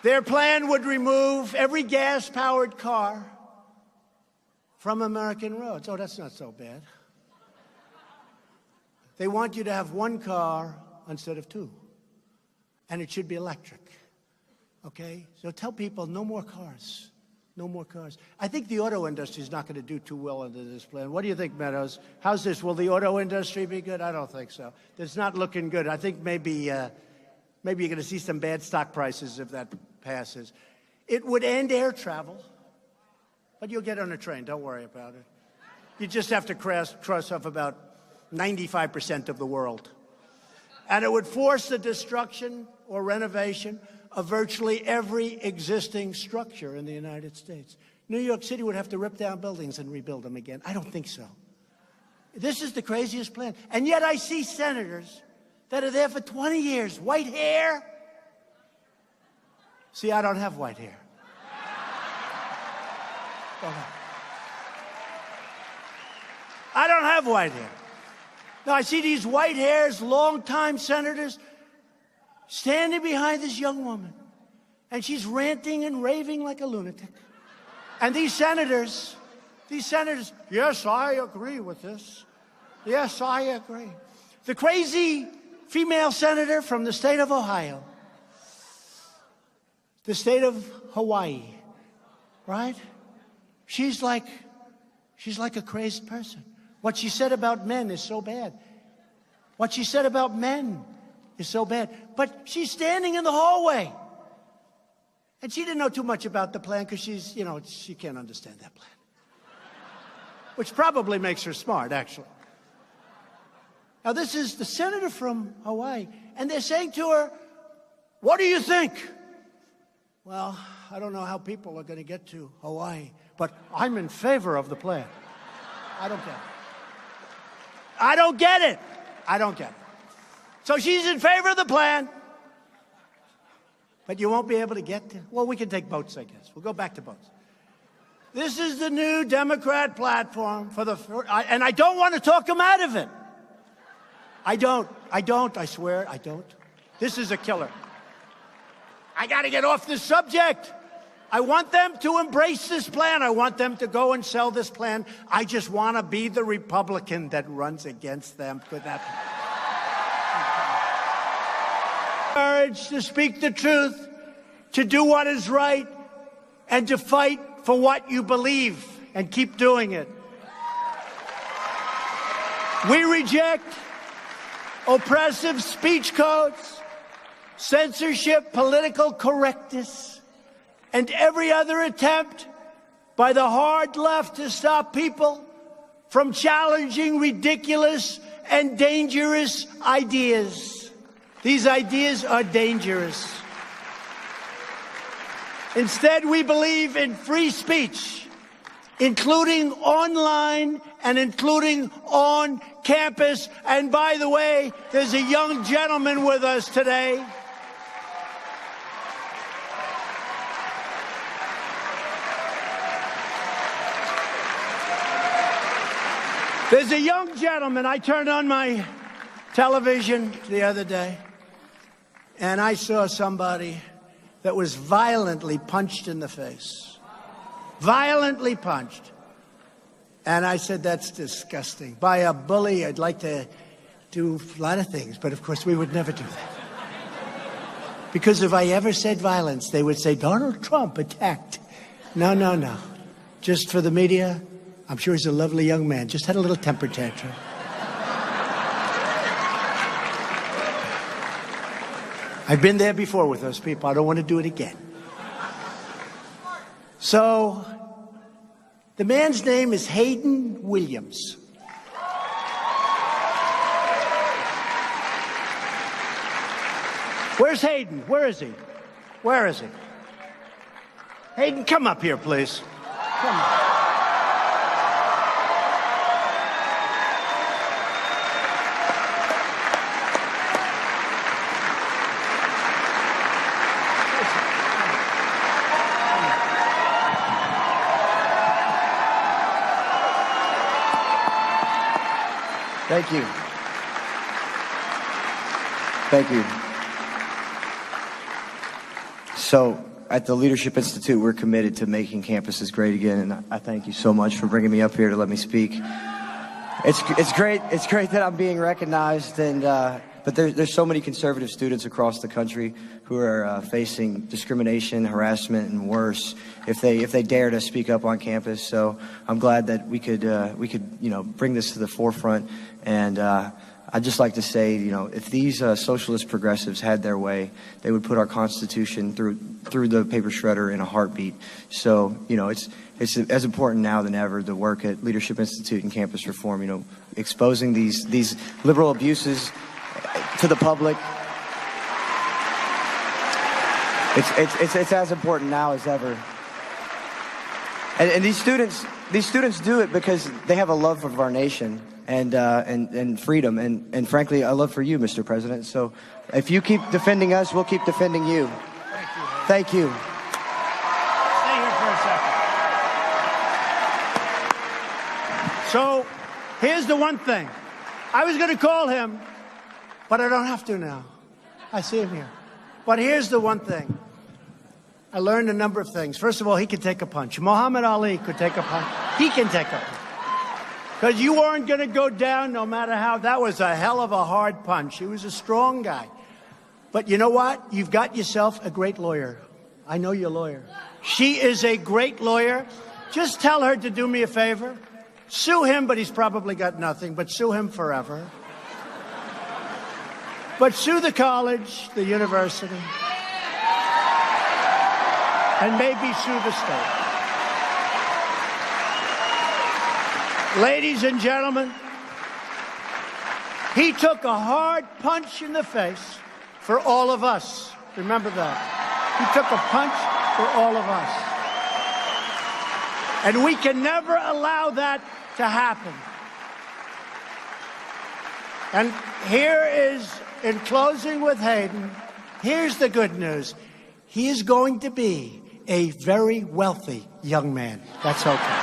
Their plan would remove every gas-powered car from American roads. Oh, that's not so bad. They want you to have one car instead of two. And it should be electric. Okay? So tell people no more cars. No more cars. I think the auto industry is not going to do too well under this plan. What do you think, Meadows? How's this? Will the auto industry be good? I don't think so. It's not looking good. I think maybe you're going to see some bad stock prices if that passes. It would end air travel, but you'll get on a train. Don't worry about it. You just have to cross off about 95% of the world. And it would force the destruction or renovation of virtually every existing structure in the United States. New York City would have to rip down buildings and rebuild them again. I don't think so. This is the craziest plan. And yet I see senators that are there for 20 years. White hair. See, I don't have white hair. I don't have white hair. Now, I see these white hairs, long-time senators, standing behind this young woman, and she's ranting and raving like a lunatic. And these senators, yes, I agree with this. Yes, I agree. The crazy female senator from the state of Ohio, the state of Hawaii, right? She's like a crazed person. What she said about men is so bad. What she said about men is so bad. But she's standing in the hallway. And she didn't know too much about the plan because she can't understand that plan. Which probably makes her smart, actually. Now, this is the senator from Hawaii. And they're saying to her, what do you think? Well, I don't know how people are going to get to Hawaii, but I'm in favor of the plan. I don't get it. I don't get it. I don't get it. So she's in favor of the plan, but you won't be able to get to. Well, we can take boats, I guess. We'll go back to boats. This is the new Democrat platform for the, and I don't want to talk them out of it. I don't, I swear, I don't. This is a killer. I got to get off this subject. I want them to embrace this plan. I want them to go and sell this plan. I just want to be the Republican that runs against them with that. Courage to speak the truth, to do what is right, and to fight for what you believe, and keep doing it. We reject oppressive speech codes, censorship, political correctness, and every other attempt by the hard left to stop people from challenging ridiculous and dangerous ideas. These ideas are dangerous. Instead, we believe in free speech, including online and including on campus. And by the way, there's a young gentleman with us today. There's a young gentleman. I turned on my television the other day, and I saw somebody that was violently punched in the face. Violently punched. And I said, that's disgusting. By a bully, I'd like to do a lot of things, but of course we would never do that. Because if I ever said violence, they would say, Donald Trump attacked. No, no, no. Just for the media, I'm sure he's a lovely young man. Just had a little temper tantrum. I've been there before with those people. I don't want to do it again. So, the man's name is Hayden Williams. Where's Hayden? Where is he? Where is he? Hayden, come up here, please. Come on. Thank you. Thank you. So, at the Leadership Institute, we're committed to making campuses great again, and I thank you so much for bringing me up here to let me speak. It's great that I'm being recognized, and but there's so many conservative students across the country who are facing discrimination, harassment, and worse if they dare to speak up on campus. So I'm glad that we could bring this to the forefront. And I'd just like to say, if these socialist progressives had their way, they would put our Constitution through the paper shredder in a heartbeat. So it's as important now than ever, the work at Leadership Institute and campus reform. Exposing these liberal abuses to the public. It's as important now as ever. And these students do it because they have a love of our nation and freedom and frankly a love for you, Mr. President. So if you keep defending us, we'll keep defending you. Thank you. Stay here for a second. So here's the one thing. I was going to call him, but I don't have to now. I see him here. But here's the one thing. I learned a number of things. First of all, he could take a punch. Muhammad Ali could take a punch. He can take a punch. Because you weren't going to go down no matter how. That was a hell of a hard punch. He was a strong guy. But you know what? You've got yourself a great lawyer. I know your lawyer. She is a great lawyer. Just tell her to do me a favor. Sue him, but he's probably got nothing. But sue him forever. But sue the college, the university, and maybe sue the state. Ladies and gentlemen, he took a hard punch in the face for all of us. Remember that. He took a punch for all of us. And we can never allow that to happen. And here is, in closing with Hayden, here's the good news. He is going to be a very wealthy young man. That's okay.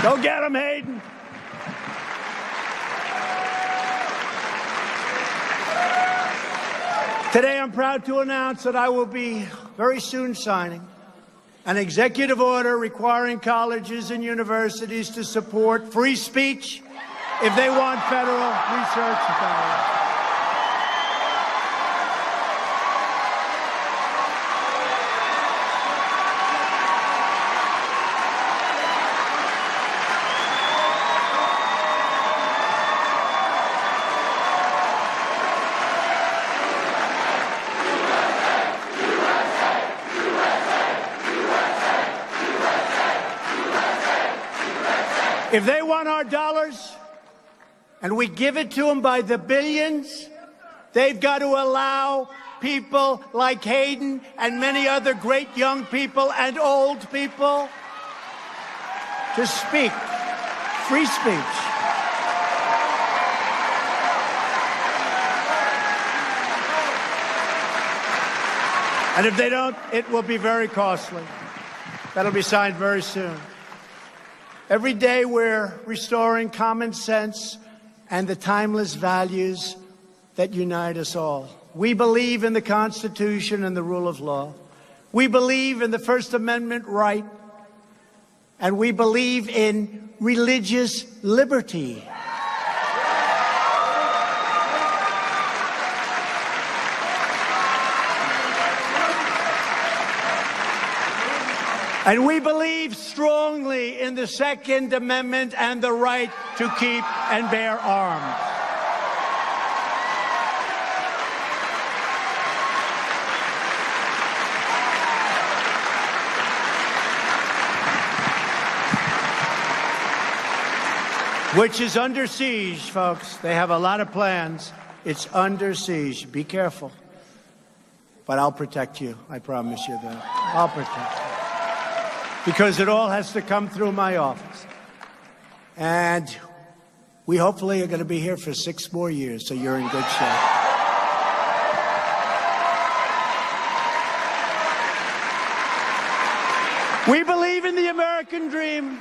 Go get him, Hayden. Today, I'm proud to announce that I will be very soon signing an executive order requiring colleges and universities to support free speech if they want federal research dollars. If they want our dollars, and we give it to them by the billions, they've got to allow people like Hayden and many other great young people and old people to speak. Free speech. And if they don't, it will be very costly. That'll be signed very soon. Every day we're restoring common sense and the timeless values that unite us all. We believe in the Constitution and the rule of law. We believe in the First Amendment right. And we believe in religious liberty. And we believe strongly in the Second Amendment and the right to keep and bear arms. Which is under siege, folks. They have a lot of plans. It's under siege. Be careful. But I'll protect you. I promise you that. I'll protect you. Because it all has to come through my office. And we hopefully are going to be here for 6 more years, so you're in good shape. We believe in the American dream,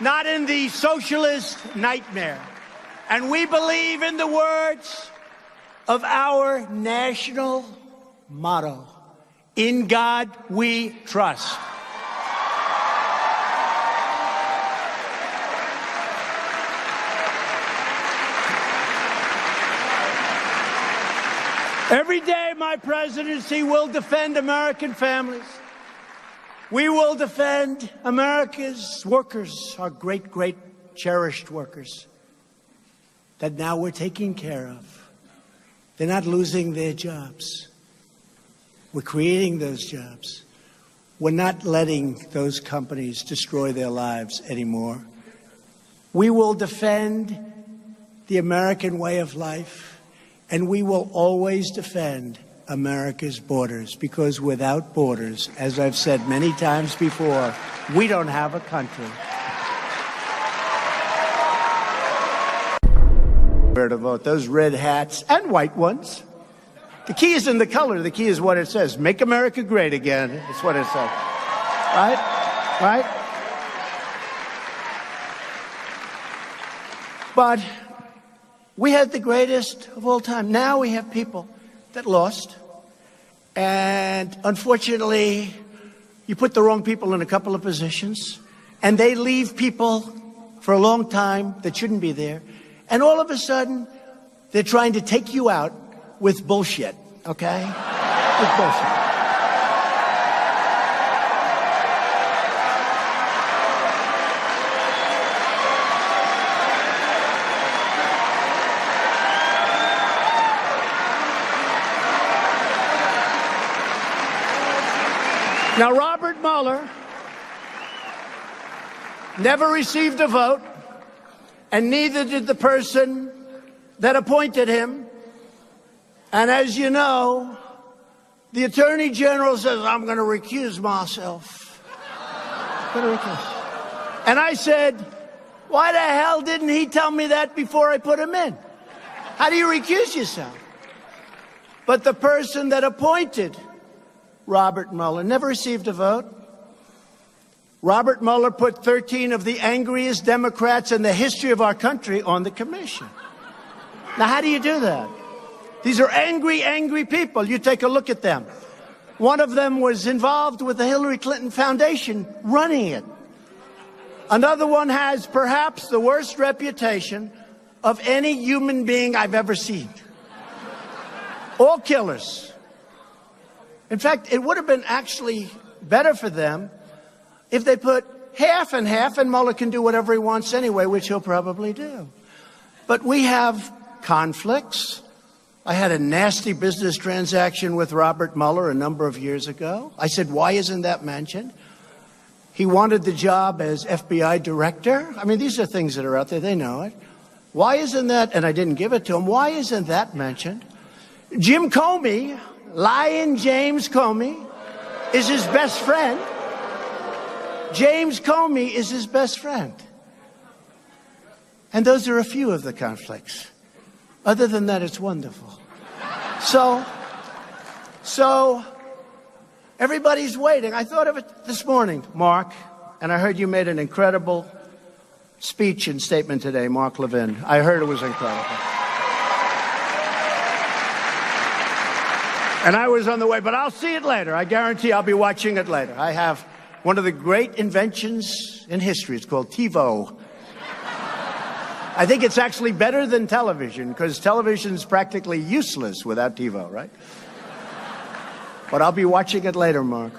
not in the socialist nightmare. And we believe in the words of our national motto, "In God we trust." Every day, my presidency will defend American families. We will defend America's workers, our great, great, cherished workers that now we're taking care of. They're not losing their jobs. We're creating those jobs. We're not letting those companies destroy their lives anymore. We will defend the American way of life. And we will always defend America's borders, because without borders, as I've said many times before, we don't have a country. Where to vote, those red hats and white ones. The key isn't the color, the key is what it says. Make America great again. That's what it says. Right? Right? But we had the greatest of all time. Now we have people that lost. And unfortunately, you put the wrong people in a couple of positions, and they leave people for a long time that shouldn't be there. And all of a sudden, they're trying to take you out with bullshit, okay? With bullshit. Now, Robert Mueller never received a vote, and neither did the person that appointed him. And as you know, the Attorney General says, "I'm going to recuse myself." And I said, "Why the hell didn't he tell me that before I put him in? How do you recuse yourself?" But the person that appointed Robert Mueller never received a vote. Robert Mueller put 13 of the angriest Democrats in the history of our country on the commission. Now, how do you do that? These are angry, angry people. You take a look at them. One of them was involved with the Hillary Clinton Foundation running it. Another one has perhaps the worst reputation of any human being I've ever seen. All killers. In fact, it would have been actually better for them if they put half and half, and Mueller can do whatever he wants anyway, which he'll probably do. But we have conflicts. I had a nasty business transaction with Robert Mueller a number of years ago. I said, "Why isn't that mentioned?" He wanted the job as FBI director. I mean, these are things that are out there. They know it. Why isn't that? And I didn't give it to him. Why isn't that mentioned? Jim Comey, Lion James Comey, is his best friend. James Comey is his best friend. And those are a few of the conflicts. Other than that, it's wonderful. So everybody's waiting. I thought of it this morning, Mark, and I heard you made an incredible speech and statement today, Mark Levin. I heard it was incredible. And I was on the way, but I'll see it later. I guarantee I'll be watching it later. I have one of the great inventions in history. It's called TiVo. I think it's actually better than television, because television's practically useless without TiVo, right? But I'll be watching it later, Mark.